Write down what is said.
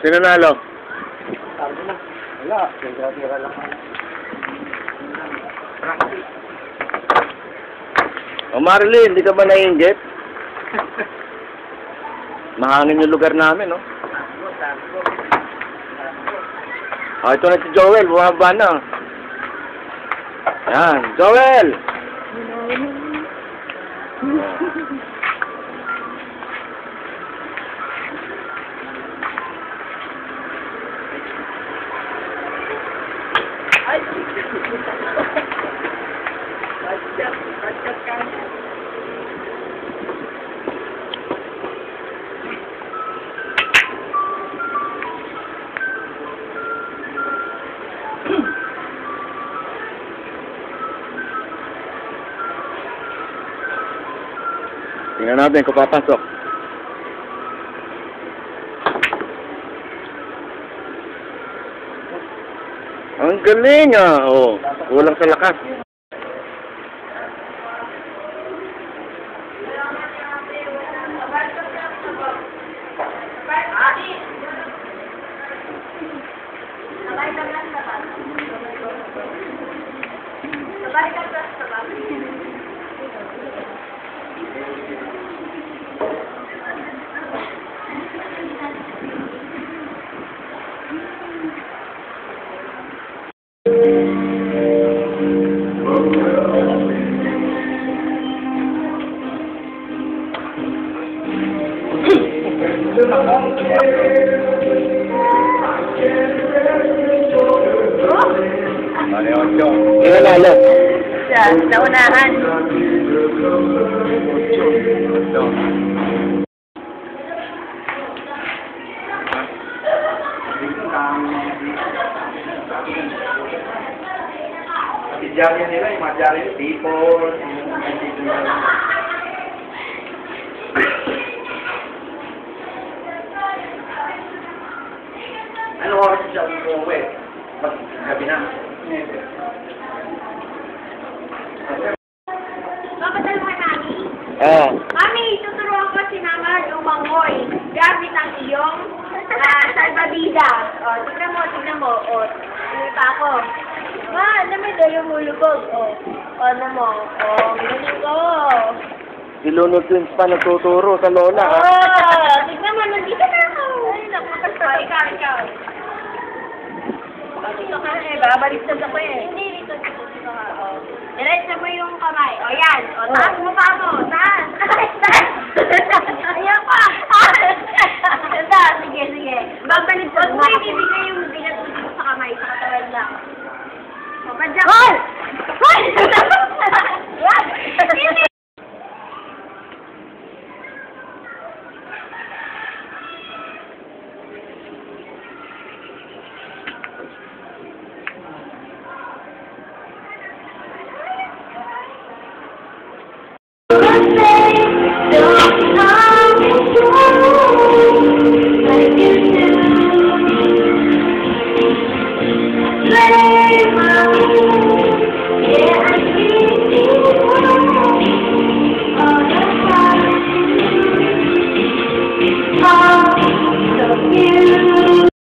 Sino nalo? Sabi na. Wala. Tira-tira lang. O Marilyn, hindi ka ba naiinggit? Mahangin yung lugar namin, no? Ah, ito na si Joel, bumaba na. Yan, Joel! Tingnan natin kung papasok. Ang galing ah! Oh, kulang sa lakas. Sino nalo? Siya, naunahan. Diarya nila, yung mga diarya nila, people, ano oras siya umuwi? Pag gabi na. Papadal mo kay Mami? Oo. Mami, tuturuan ko si Mama lumangoy gamit ang iyong salbabida. O, tignan mo. O, hindi pa ako. Ma, alam mo, dahil lumulubog. O, ano mo? O, galing ko. Si Luno Twins pa nagtuturo sa lola. Oo, tignan mo, nandito na ako. Ay, napakasal. Ikaw. Dito ka eh, babaliktad ako eh. Hindi, dito ka. O, diretso mo yung kamay. O, yan. O, taas mo pa ako. Taas. Ayan pa. Sige. Babaliktad mo, ibibigay yung bilat mo dito sa kamay. Sa katawan lang. O, padyak. Hoy! Hindi. Play my